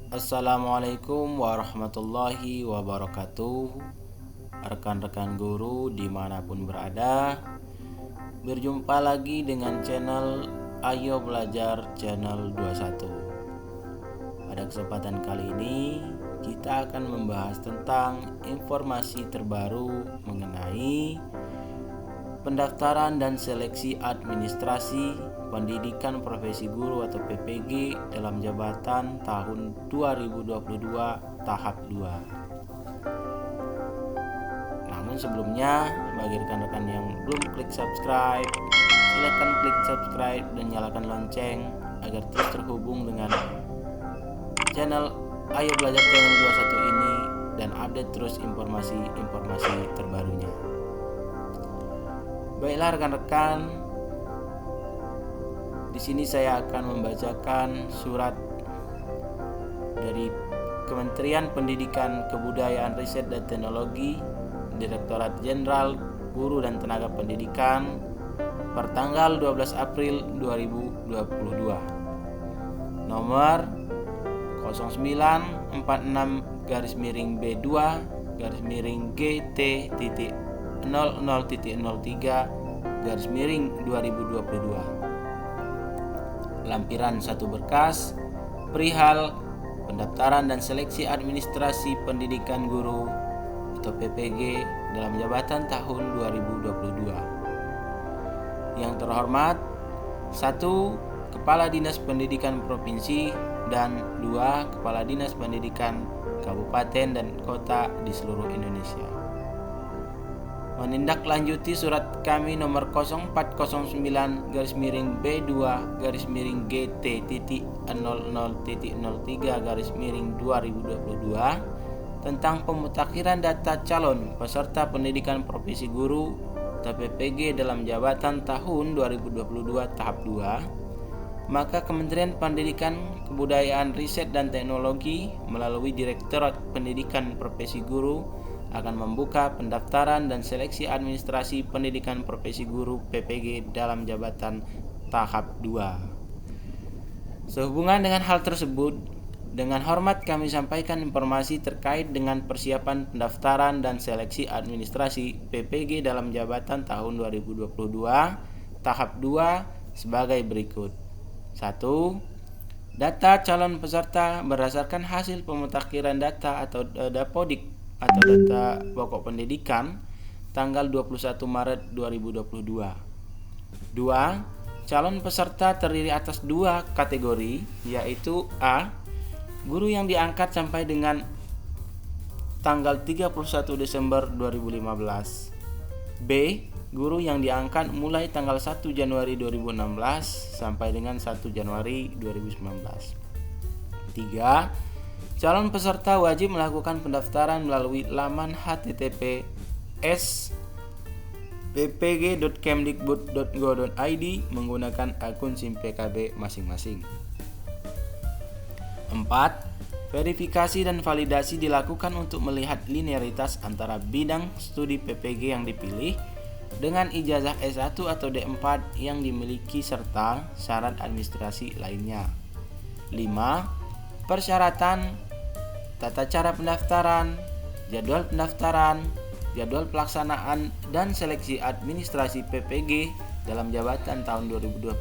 Assalamualaikum warahmatullahi wabarakatuh. Rekan-rekan guru dimanapun berada, berjumpa lagi dengan channel Ayo Belajar Channel 21. Pada kesempatan kali ini kita akan membahas tentang informasi terbaru mengenai pendaftaran dan seleksi administrasi pendidikan profesi guru atau PPG dalam jabatan tahun 2022 tahap 2. Namun sebelumnya, bagi rekan-rekan yang belum klik subscribe, silakan klik subscribe dan nyalakan lonceng agar terus terhubung dengan channel Ayo Belajar Channel 21 ini dan update terus informasi terbarunya. Baiklah rekan-rekan, di sini saya akan membacakan surat dari Kementerian Pendidikan, Kebudayaan, Riset dan Teknologi, Direktorat Jenderal Guru dan Tenaga Pendidikan pertanggal 12 April 2022. Nomor 0946-GT.00.03/2022. Lampiran 1 berkas perihal pendaftaran dan seleksi administrasi pendidikan guru atau PPG dalam jabatan tahun 2022. Yang terhormat: 1. Kepala Dinas Pendidikan Provinsi dan 2. Kepala Dinas Pendidikan Kabupaten dan Kota di seluruh Indonesia. Menindaklanjuti surat kami nomor 0409-BB-GT.00.03/2022 tentang pemutakhiran data calon peserta pendidikan profesi guru atau PPG dalam jabatan tahun 2022 tahap 2, maka Kementerian Pendidikan, Kebudayaan, Riset dan Teknologi melalui Direktorat Pendidikan Profesi Guru akan membuka pendaftaran dan seleksi administrasi pendidikan profesi guru PPG dalam jabatan tahap 2. Sehubungan dengan hal tersebut, dengan hormat kami sampaikan informasi terkait dengan persiapan pendaftaran dan seleksi administrasi PPG dalam jabatan tahun 2022 tahap 2 sebagai berikut. 1. Data calon peserta berdasarkan hasil pemutakhiran data atau Dapodik atau data pokok pendidikan tanggal 21 Maret 2022. 2. Calon peserta terdiri atas 2 kategori, yaitu A. Guru yang diangkat sampai dengan tanggal 31 Desember 2015. B. Guru yang diangkat mulai tanggal 1 Januari 2016 sampai dengan 1 Januari 2019. 3. Calon peserta wajib melakukan pendaftaran melalui laman https ppg.kemdikbud.go.id menggunakan akun SIM PKB masing-masing. 4. Verifikasi dan validasi dilakukan untuk melihat linearitas antara bidang studi PPG yang dipilih dengan ijazah S1 atau D4 yang dimiliki serta syarat administrasi lainnya. 5. Persyaratan, tata cara pendaftaran, jadwal pelaksanaan dan seleksi administrasi PPG dalam jabatan tahun 2022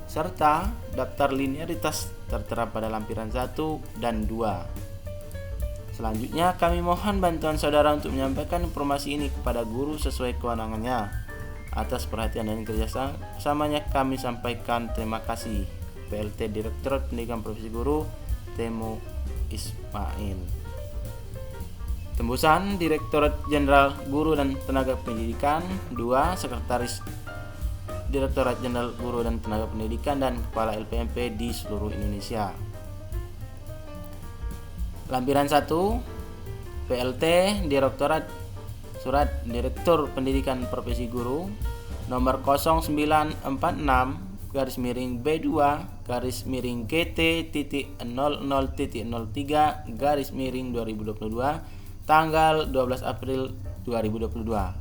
serta daftar linearitas tertera pada lampiran 1 dan 2. Selanjutnya kami mohon bantuan saudara untuk menyampaikan informasi ini kepada guru sesuai kewenangannya. Atas perhatian dan kerjasamanya kami sampaikan terima kasih. PLT Direktorat Pendidikan Profesi Guru, Temu Ismail. Tembusan Direktorat Jenderal Guru dan Tenaga Pendidikan. 2. Sekretaris Direktorat Jenderal Guru dan Tenaga Pendidikan dan Kepala LPMP di seluruh Indonesia. Lampiran 1. PLT Direktorat Surat Direktur Pendidikan Profesi Guru nomor 0946-GT.00.03/2022 tanggal 12 April 2022.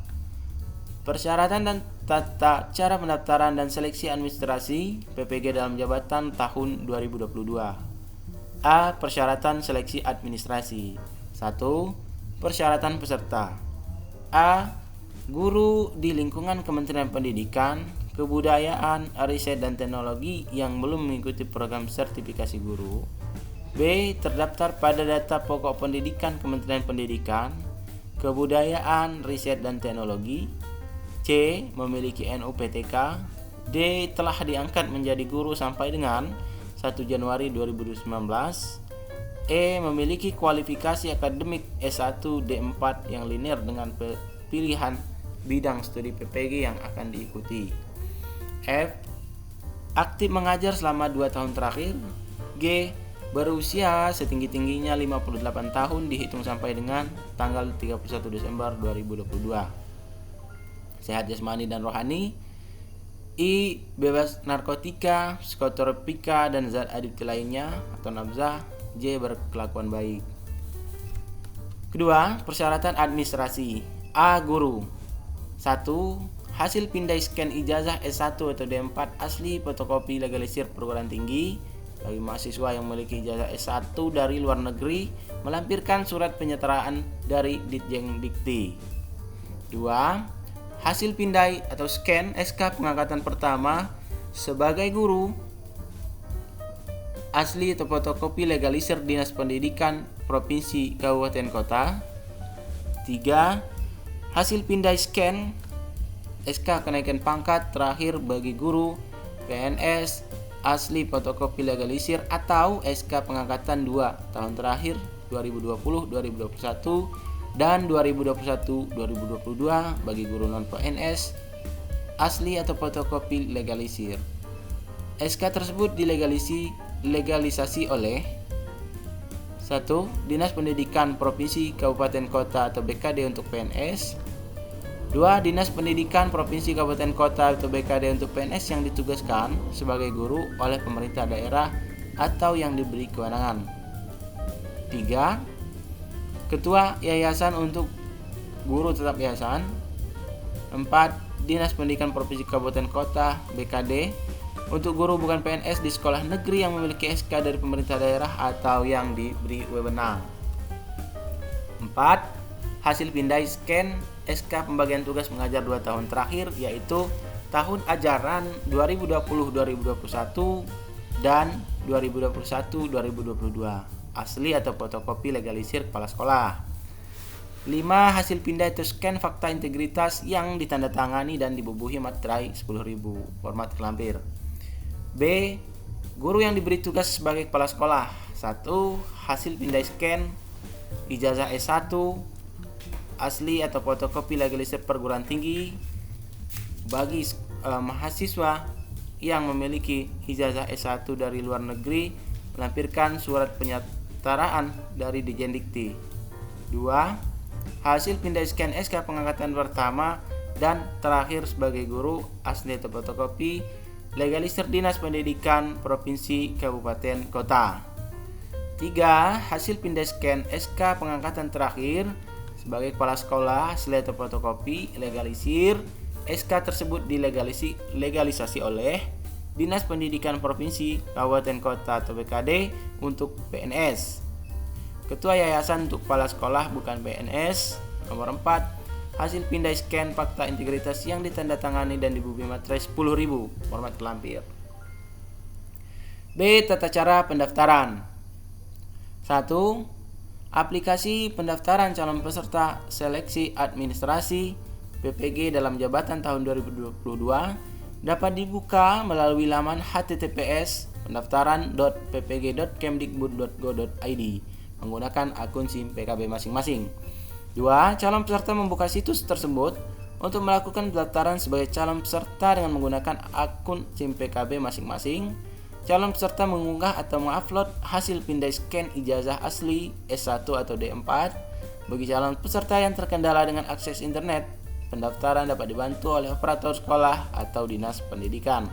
Persyaratan dan tata cara pendaftaran dan seleksi administrasi PPG dalam jabatan tahun 2022. A. Persyaratan seleksi administrasi. 1. Persyaratan peserta. A. Guru di lingkungan Kementerian Pendidikan, Kebudayaan, Riset dan Teknologi yang belum mengikuti program sertifikasi guru. B. Terdaftar pada data pokok pendidikan Kementerian Pendidikan, Kebudayaan, Riset dan Teknologi. C. Memiliki NUPTK. D. Telah diangkat menjadi guru sampai dengan 1 Januari 2019. E. Memiliki kualifikasi akademik S1 D4 yang linear dengan pilihan bidang studi PPG yang akan diikuti. F. Aktif mengajar selama 2 tahun terakhir. G. Berusia setinggi-tingginya 58 tahun dihitung sampai dengan tanggal 31 Desember 2022. Sehat jasmani dan rohani. I. Bebas narkotika, psikotropika dan zat adiktif lainnya atau nafsa. J. Berkelakuan baik. Kedua, persyaratan administrasi. A. Guru. 1. Hasil pindai scan ijazah S1 atau D4 asli fotokopi legalisir perguruan tinggi bagi mahasiswa yang memiliki ijazah S1 dari luar negeri melampirkan surat penyetaraan dari Ditjen Dikti. 2. Hasil pindai atau scan SK pengangkatan pertama sebagai guru asli atau fotokopi legalisir Dinas Pendidikan Provinsi Kabupaten Kota. 3. Hasil pindai scan SK kenaikan pangkat terakhir bagi guru PNS asli fotokopi legalisir atau SK pengangkatan 2 tahun terakhir 2020, 2021 dan 2021-2022 bagi guru non-PNS asli atau fotokopi legalisir. SK tersebut legalisasi oleh 1. Dinas Pendidikan Provinsi Kabupaten Kota atau BKD untuk PNS. 2. Dinas Pendidikan Provinsi Kabupaten Kota atau BKD untuk PNS yang ditugaskan sebagai guru oleh pemerintah daerah atau yang diberi kewenangan. 3. Ketua Yayasan untuk Guru Tetap Yayasan. 4. Dinas Pendidikan Provinsi Kabupaten Kota BKD untuk guru bukan PNS di sekolah negeri yang memiliki SK dari pemerintah daerah atau yang diberi wewenang. 4. Hasil pindai scan SK pembagian tugas mengajar 2 tahun terakhir yaitu tahun ajaran 2020-2021 dan 2021-2022 asli atau fotokopi legalisir kepala sekolah. 5. Hasil pindai atau scan fakta integritas yang ditandatangani dan dibubuhi materai 10.000 format kelampir. B. Guru yang diberi tugas sebagai kepala sekolah. 1. Hasil pindai scan ijazah S1 asli atau fotokopi legalisir perguruan tinggi bagi mahasiswa yang memiliki ijazah S1 dari luar negeri melampirkan surat penyetaraan dari Ditjen Dikti. 2. Hasil pindai scan SK pengangkatan pertama dan terakhir sebagai guru asli atau fotokopi legalisir Dinas Pendidikan Provinsi Kabupaten Kota. 3. Hasil pindai scan SK pengangkatan terakhir sebagai kepala sekolah asli atau fotokopi legalisir SK tersebut legalisasi oleh Dinas Pendidikan Provinsi Kabupaten Kota atau BKD untuk PNS. Ketua Yayasan untuk kepala sekolah bukan PNS. Nomor 4. Hasil pindai scan fakta integritas yang ditandatangani dan dibubuhi materai 10.000 format kelampir. B. Tata cara pendaftaran. 1. Aplikasi pendaftaran calon peserta seleksi administrasi PPG dalam jabatan tahun 2022 dapat dibuka melalui laman https://pendaftaran.ppg.kemdikbud.go.id menggunakan akun SIM PKB masing-masing. 2. Calon peserta membuka situs tersebut untuk melakukan pendaftaran sebagai calon peserta dengan menggunakan akun SIM PKB masing-masing. Calon peserta mengunggah atau mengupload hasil pindai scan ijazah asli S1 atau D4. Bagi calon peserta yang terkendala dengan akses internet, pendaftaran dapat dibantu oleh operator sekolah atau dinas pendidikan.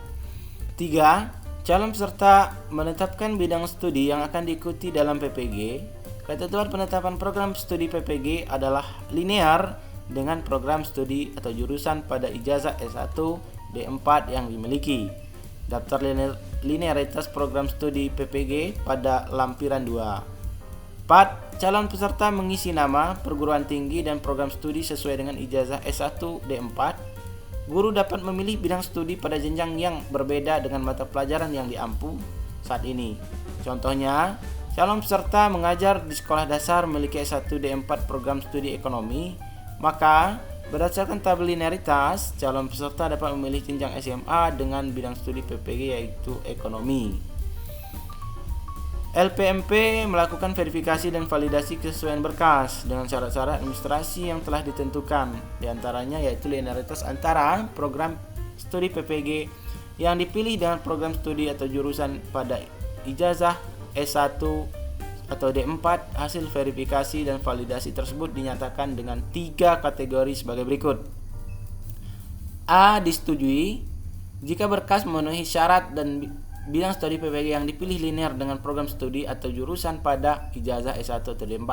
3. Calon peserta menetapkan bidang studi yang akan diikuti dalam PPG. Ketentuan penetapan program studi PPG adalah linear dengan program studi atau jurusan pada ijazah S1 D4 yang dimiliki. Daftar linearitas program studi PPG pada lampiran 2. 4. Calon peserta mengisi nama, perguruan tinggi, dan program studi sesuai dengan ijazah S1 D4. Guru dapat memilih bidang studi pada jenjang yang berbeda dengan mata pelajaran yang diampu saat ini. Contohnya, calon peserta mengajar di sekolah dasar memiliki S1 D4 program studi ekonomi, maka berdasarkan tabel linearitas, calon peserta dapat memilih jenjang SMA dengan bidang studi PPG yaitu ekonomi. LPMP melakukan verifikasi dan validasi kesesuaian berkas dengan syarat-syarat administrasi yang telah ditentukan, diantaranya yaitu linearitas antara program studi PPG yang dipilih dengan program studi atau jurusan pada ijazah S1 atau D4. Hasil verifikasi dan validasi tersebut dinyatakan dengan 3 kategori sebagai berikut. A. Disetujui jika berkas memenuhi syarat dan bidang studi PPG yang dipilih linear dengan program studi atau jurusan pada ijazah S1 atau D4.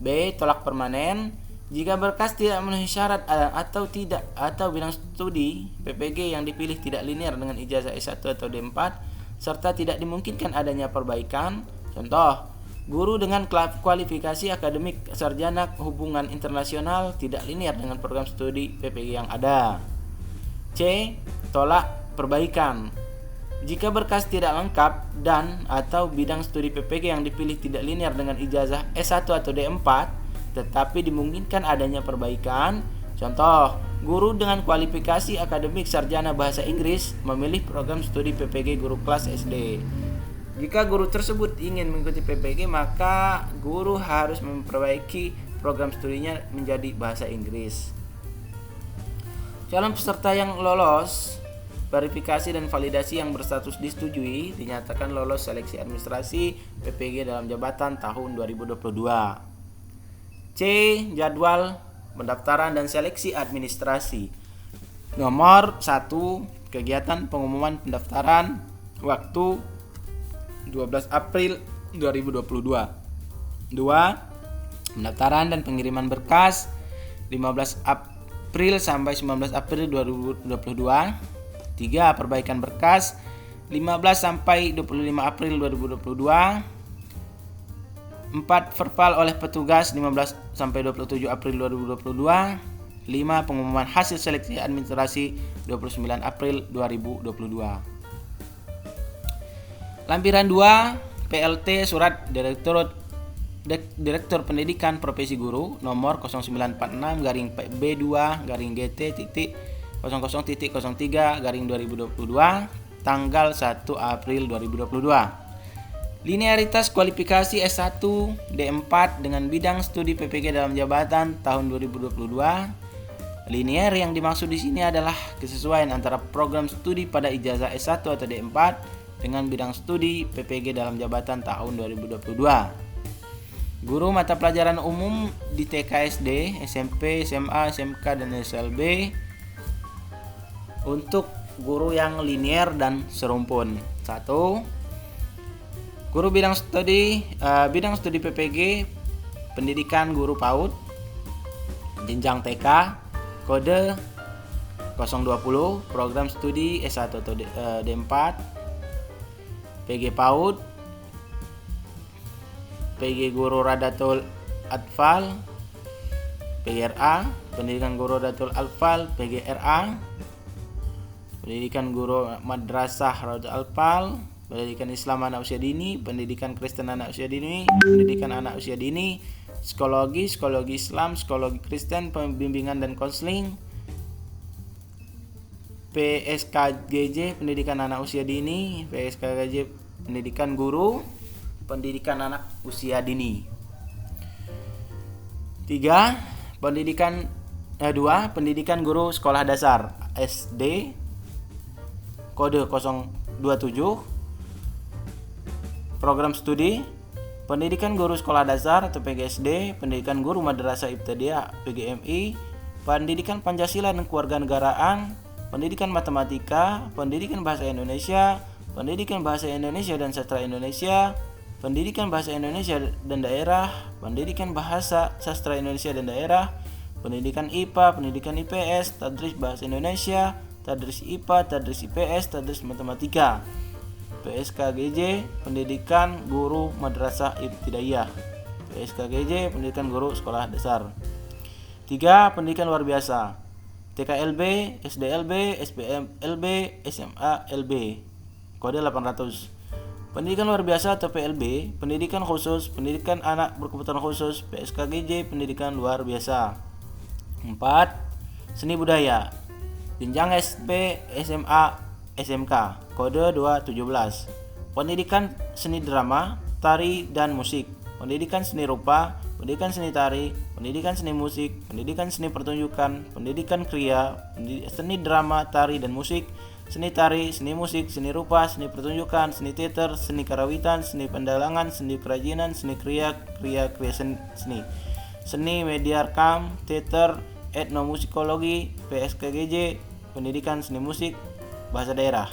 B. Tolak permanen jika berkas tidak memenuhi syarat atau bidang studi PPG yang dipilih tidak linear dengan ijazah S1 atau D4 serta tidak dimungkinkan adanya perbaikan. Contoh, guru dengan kualifikasi akademik sarjana hubungan internasional tidak linear dengan program studi PPG yang ada. C. Tolak perbaikan jika berkas tidak lengkap dan atau bidang studi PPG yang dipilih tidak linear dengan ijazah S1 atau D4 tetapi dimungkinkan adanya perbaikan. Contoh, guru dengan kualifikasi akademik sarjana bahasa Inggris memilih program studi PPG guru kelas SD. Jika guru tersebut ingin mengikuti PPG, maka guru harus memperbaiki program studinya menjadi bahasa Inggris. Calon peserta yang lolos verifikasi dan validasi yang berstatus disetujui dinyatakan lolos seleksi administrasi PPG dalam jabatan tahun 2022. C. Jadwal pendaftaran dan seleksi administrasi. Nomor 1. Kegiatan pengumuman pendaftaran waktu 12 April 2022. 2. Pendaftaran dan pengiriman berkas 15 April sampai 19 April 2022. 3. Perbaikan berkas 15 sampai 25 April 2022. 4. Verbal oleh petugas 15 sampai 27 April 2022. 5. Pengumuman hasil seleksi administrasi 29 April 2022. Lampiran 2. PLT Surat Direktur Pendidikan Profesi Guru nomor 0946-B2-GT.00.03/2022 tanggal 1 April 2022. Linearitas kualifikasi S1 D4 dengan bidang studi PPG dalam jabatan tahun 2022. Linear yang dimaksud di sini adalah kesesuaian antara program studi pada ijazah S1 atau D4 dengan bidang studi PPG dalam jabatan tahun 2022. Guru mata pelajaran umum di TK SD, SMP, SMA, SMK, dan SLB untuk guru yang linear dan serumpun. 1. Guru bidang studi PPG pendidikan guru PAUD jenjang TK kode 020 program studi S1 atau D4 PG PAUD PG Guru Radatul Atfal PGRA, Pendidikan Guru Radatul Atfal PGRA, Pendidikan Guru Madrasah Radatul Atfal, Pendidikan Islam Anak Usia Dini, Pendidikan Kristen Anak Usia Dini, Pendidikan Anak Usia Dini, Psikologi Islam, Psikologi Kristen, Pembimbingan dan Konseling, PSKGJ Pendidikan Anak Usia Dini, PSKGJ Pendidikan Guru, Pendidikan Anak Usia Dini. 3. Pendidikan Guru Sekolah Dasar SD kode 027 program studi Pendidikan Guru Sekolah Dasar atau PGSD, Pendidikan Guru Madrasah Ibtidaiyah PGMI, Pendidikan Pancasila dan Kewarganegaraan, Pendidikan Matematika, Pendidikan Bahasa Indonesia, Pendidikan Bahasa Indonesia dan Sastra Indonesia, Pendidikan Bahasa Indonesia dan Daerah, Pendidikan Bahasa Sastra Indonesia dan Daerah, Pendidikan IPA, Pendidikan IPS, Tadris Bahasa Indonesia, tadris IPA, tadris IPS, tadris matematika. PSKGJ pendidikan guru madrasah ibtidaiyah. PSKGJ pendidikan guru sekolah dasar. 3. Pendidikan luar biasa. TKLB, SDLB, SPMLB, SMALB. Kode 800. Pendidikan luar biasa atau PLB, pendidikan khusus, pendidikan anak berkebutuhan khusus. PSKGJ pendidikan luar biasa. 4. Seni budaya. Jenjang SP, SMA, SMK. Kode 217. Pendidikan seni drama, tari dan musik. Pendidikan seni rupa, pendidikan seni tari, pendidikan seni musik, pendidikan seni pertunjukan, pendidikan kriya, seni drama, tari dan musik, seni tari, seni musik, seni rupa, seni pertunjukan, seni teater, seni karawitan, seni pendalangan, seni kerajinan, seni kriya seni. Seni media rekam, teater, etnomusikologi. PSKGJ pendidikan seni musik, bahasa daerah.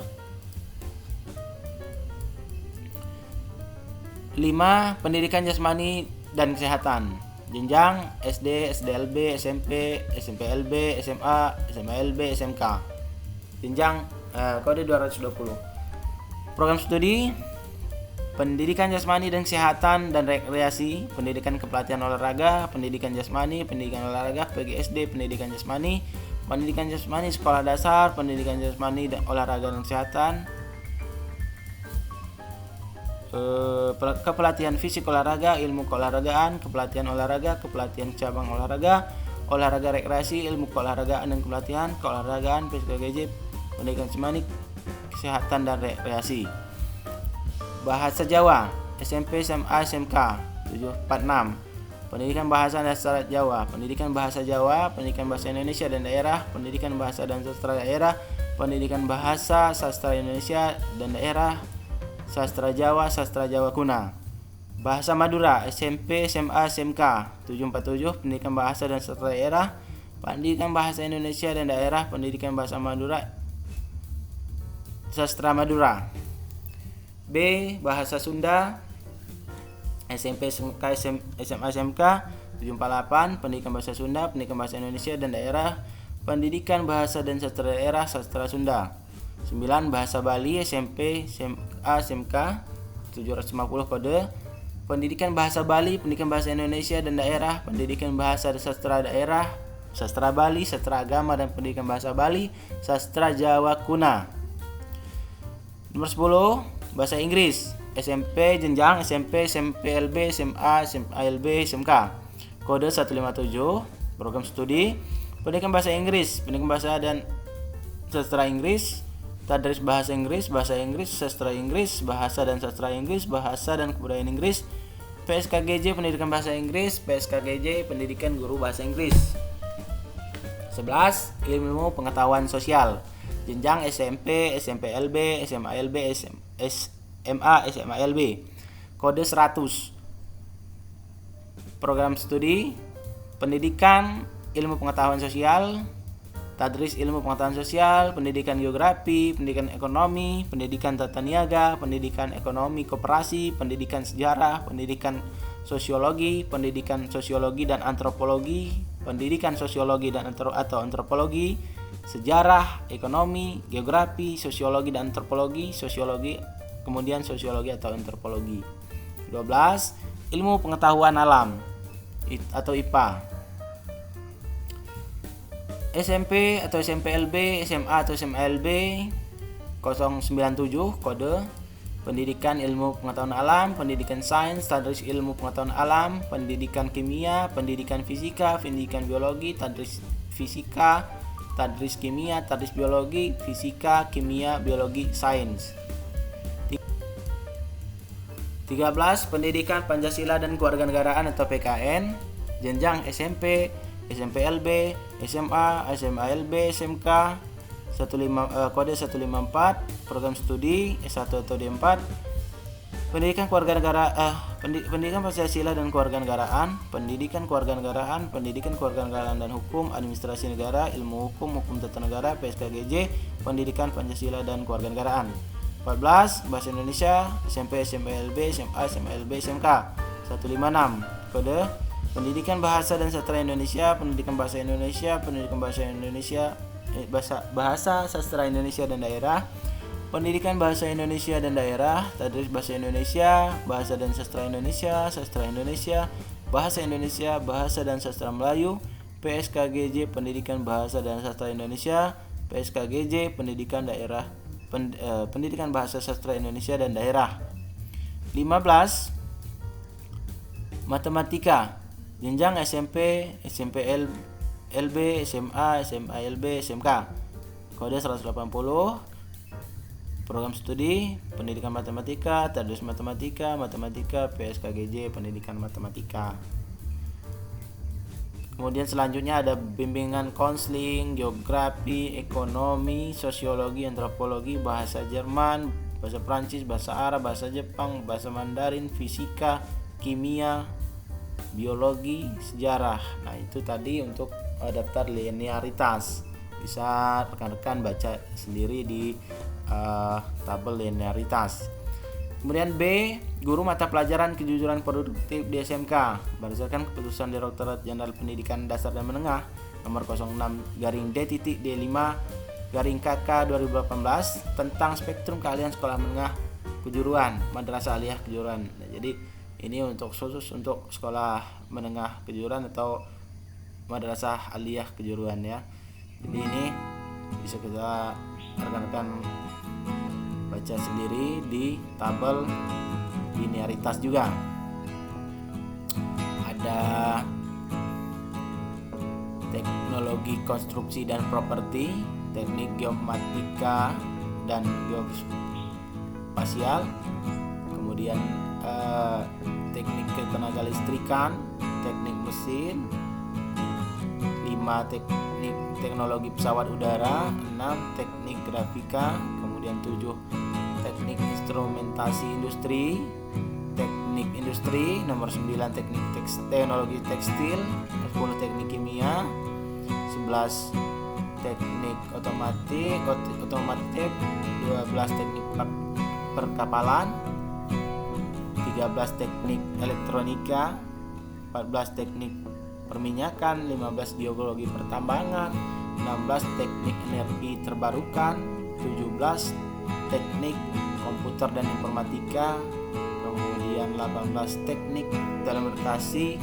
5. Pendidikan jasmani dan kesehatan. Jenjang SD, SDLB, SMP, SMPLB, SMA, SMALB, SMK. Jenjang kode 220. Program studi pendidikan jasmani dan kesehatan dan rekreasi, pendidikan kepelatihan olahraga, pendidikan jasmani, pendidikan olahraga, PGSD, pendidikan jasmani sekolah dasar, pendidikan jasmani dan olahraga dan kesehatan, kepelatihan fisik olahraga, ilmu keolahragaan, kepelatihan olahraga, kepelatihan cabang olahraga, olahraga rekreasi, ilmu keolahragaan dan kepelatihan keolahragaan. PSKGJ pendidikan jasmani, kesehatan dan rekreasi. Bahasa Jawa SMP, SMA, SMK 746. Pendidikan bahasa dan sastra Jawa, pendidikan bahasa Jawa, pendidikan bahasa Indonesia dan daerah, pendidikan bahasa dan sastra daerah, pendidikan bahasa sastra Indonesia dan daerah, sastra Jawa kuna. Bahasa Madura SMP, SMA, SMK 747. Pendidikan bahasa dan sastra daerah, pendidikan bahasa Indonesia dan daerah, pendidikan bahasa Madura, sastra Madura. B. Bahasa Sunda SMP, SMK, SMA, SMK 748. Pendidikan bahasa Sunda, pendidikan bahasa Indonesia dan daerah, pendidikan bahasa dan sastra daerah, sastra Sunda. 9. Bahasa Bali SMP, SMA, SMK 750 kode. Pendidikan bahasa Bali, pendidikan bahasa Indonesia dan daerah, pendidikan bahasa dan sastra daerah, sastra Bali, sastra agama dan pendidikan bahasa Bali, sastra Jawa kuna. Nomor 10. Bahasa Inggris SMP, jenjang SMP, SMPLB, SMA, SMALB, SMK. Kode 157. Program studi pendidikan bahasa Inggris, pendidikan bahasa dan sastra Inggris, tadris bahasa Inggris, sastra Inggris, bahasa dan sastra Inggris, bahasa dan kebudayaan Inggris. PSKGJ pendidikan bahasa Inggris, PSKGJ pendidikan guru bahasa Inggris. 11. Ilmu pengetahuan sosial. Jenjang SMP, SMPLB, SMALB, SMA, SMALB. Kode 100. Program studi pendidikan ilmu pengetahuan sosial, tadris ilmu pengetahuan sosial, pendidikan geografi, pendidikan ekonomi, pendidikan tata niaga, pendidikan ekonomi koperasi, pendidikan sejarah, pendidikan sosiologi, pendidikan sosiologi dan antropologi, pendidikan sosiologi dan atau antropologi, sejarah, ekonomi, geografi, sosiologi dan antropologi, sosiologi, kemudian sosiologi atau antropologi. 12. Ilmu pengetahuan alam atau IPA. SMP atau SMPLB, SMA atau SMALB 097 kode. Pendidikan ilmu pengetahuan alam, pendidikan sains, tadris ilmu pengetahuan alam, pendidikan kimia, pendidikan fisika, pendidikan biologi, tadris fisika, tadris kimia, tadris biologi, fisika, kimia, biologi, sains. 13. Pendidikan Pancasila dan Kewarganegaraan atau PKN. Jenjang SMP, SMPLB, SMA, SMALB, SMK kode 154. Program studi S1 atau D4. Pendidikan pendidikan Pancasila dan Kewarganegaraan, pendidikan kewarganegaraan, pendidikan kewarganegaraan dan hukum, administrasi negara, ilmu hukum, hukum tata negara, PSKGJ, pendidikan Pancasila dan Kewarganegaraan. 14. Bahasa Indonesia SMP, SMPLB, SMA, SMALB, SMK 156 kode. Pendidikan bahasa dan sastra Indonesia, pendidikan bahasa Indonesia, pendidikan bahasa Indonesia bahasa sastra Indonesia dan daerah, pendidikan bahasa Indonesia dan daerah, tadris bahasa Indonesia, bahasa dan sastra Indonesia, bahasa dan sastra Melayu, PSKGJ pendidikan bahasa dan sastra Indonesia, PSKGJ pendidikan pendidikan bahasa sastra Indonesia dan daerah. 15. Matematika jenjang SMP, SMP LB, SMA, SMA LB, SMK. Kode 180. Program studi pendidikan matematika, tadris matematika, PSKGJ pendidikan matematika. Kemudian selanjutnya ada bimbingan konseling, geografi, ekonomi, sosiologi, antropologi, bahasa Jerman, bahasa Prancis, bahasa Arab, bahasa Jepang, bahasa Mandarin, fisika, kimia, biologi, sejarah. Nah, itu tadi untuk daftar linearitas. Bisa rekan-rekan baca sendiri di tabel linearitas. Kemudian B, guru mata pelajaran kejujuran produktif di SMK berdasarkan keputusan Direktorat Jenderal Pendidikan Dasar dan Menengah nomor 06/D-D5/KK 2018 tentang spektrum keahlian sekolah menengah kejuruan madrasah aliyah kejuruan. Nah, jadi ini untuk khusus untuk sekolah menengah kejuruan atau madrasah aliyah kejuruan ya. Jadi ini bisa kita rekan-rekan baca sendiri di tabel linearitas juga. Ada teknologi konstruksi dan properti, teknik geomatika dan geospasial, kemudian teknik ketenaga listrikan, teknik mesin, 5 teknik teknologi pesawat udara, 6 teknik grafika, kemudian 7 teknik instrumentasi industri, teknik industri, nomor 9 teknik teknologi tekstil, 10 teknik kimia, 11 teknik otomotif, 12 teknik perkapalan, 13 teknik elektronika, 14 teknik perminyakan, 15 geologi pertambangan, 16 teknik energi terbarukan, 17 teknik komputer dan informatika, kemudian 18 teknik telekomunikasi,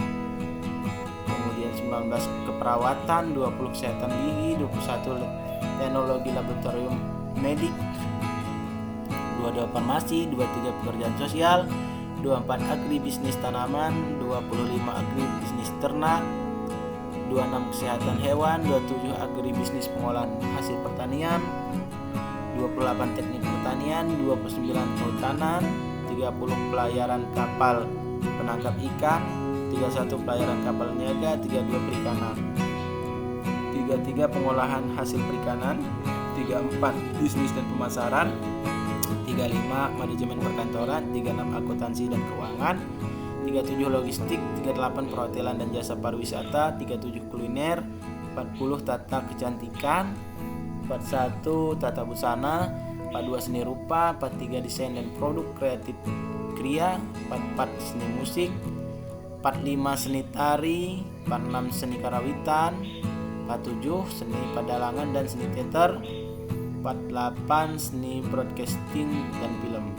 kemudian 19 keperawatan, 20 kesehatan gigi, 21 teknologi laboratorium medik, 22 farmasi, 23 pekerjaan sosial, 24 agribisnis tanaman, 25 agribisnis ternak, 26 kesehatan hewan, 27 agribisnis pengolahan hasil pertanian, 28 teknik pertanian, 29 kehutanan, 30 pelayaran kapal penangkap ikan, 31 pelayaran kapal niaga, 32 perikanan, 33 pengolahan hasil perikanan, 34 bisnis dan pemasaran, 35 manajemen perkantoran, 36 akuntansi dan keuangan, 37 logistik, 38 perhotelan dan jasa pariwisata, 37 kuliner, 40 tata kecantikan, 41 tata busana, 42 seni rupa, 43 desain dan produk kreatif kriya, 44 seni musik, 45 seni tari, 46 seni karawitan, 47 seni padalangan dan seni teater, 48 seni broadcasting dan film.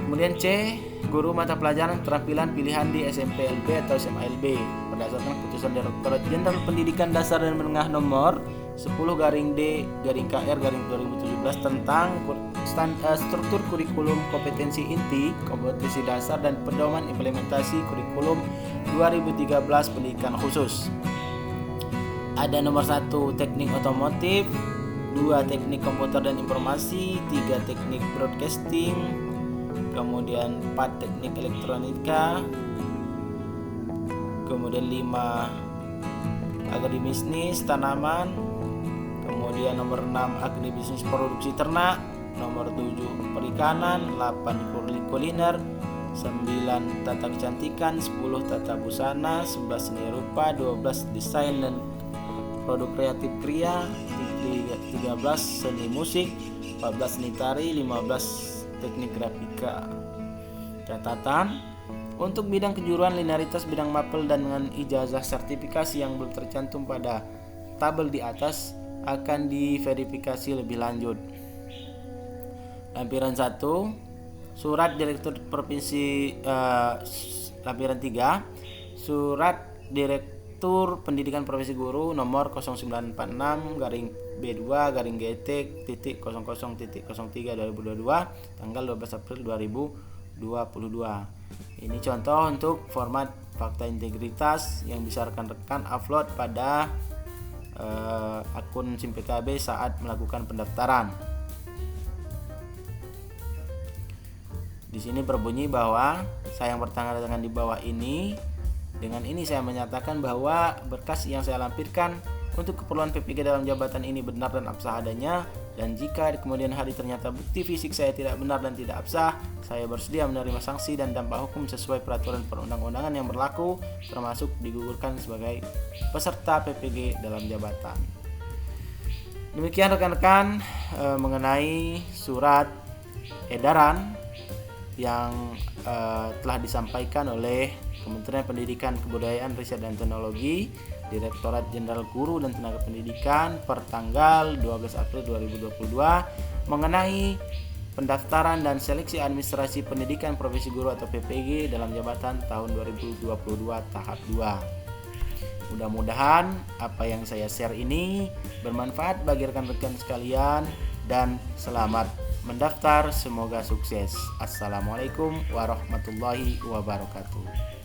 Kemudian C, guru mata pelajaran keterampilan pilihan di SMP LB atau SMA LB berdasarkan keputusan Direktorat Jenderal Pendidikan Dasar dan Menengah nomor 10/D-KR/2017 tentang struktur kurikulum kompetensi inti, kompetensi dasar dan pedoman implementasi kurikulum 2013 pendidikan khusus. Ada nomor 1 teknik otomotif, 2 teknik komputer dan informasi, 3 teknik broadcasting, kemudian 4 teknik elektronika, kemudian 5 agribisnis tanaman, kemudian nomor 6 agribisnis produksi ternak, nomor 7 perikanan, 8 kuliner, 9 tata kecantikan, 10 tata busana, 11 seni rupa, 12 desain dan produk kreatif kriya, 13 seni musik, 14 seni tari, 15 teknik grafika. Catatan, untuk bidang kejuruan linearitas bidang mapel dan dengan ijazah sertifikasi yang belum tercantum pada tabel di atas akan diverifikasi lebih lanjut. Lampiran 1, Surat Direktur Provinsi lampiran 3, Surat Direktur Pendidikan Provinsi Guru nomor 0946 garing B2 garing GT titik 00.03 2022 tanggal 12 April 2022. Ini contoh untuk format fakta integritas yang bisa rekan-rekan upload pada akun SIM PKB saat melakukan pendaftaran. Di sini berbunyi bahwa saya yang bertanggal tangan di bawah ini, dengan ini saya menyatakan bahwa berkas yang saya lampirkan untuk keperluan PPG dalam jabatan ini benar dan absah adanya, dan jika di kemudian hari ternyata bukti fisik saya tidak benar dan tidak absah, saya bersedia menerima sanksi dan dampak hukum sesuai peraturan perundang-undangan yang berlaku, termasuk digugurkan sebagai peserta PPG dalam jabatan. Demikian rekan-rekan mengenai surat edaran yang telah disampaikan oleh Kementerian Pendidikan, Kebudayaan, Riset dan Teknologi, Direktorat Jenderal Guru dan Tenaga Pendidikan per tanggal 12 April 2022 mengenai pendaftaran dan seleksi administrasi pendidikan profesi guru atau PPG dalam jabatan tahun 2022 tahap 2. Mudah-mudahan apa yang saya share ini bermanfaat bagi rekan-rekan sekalian dan selamat mendaftar, semoga sukses. Assalamualaikum warahmatullahi wabarakatuh.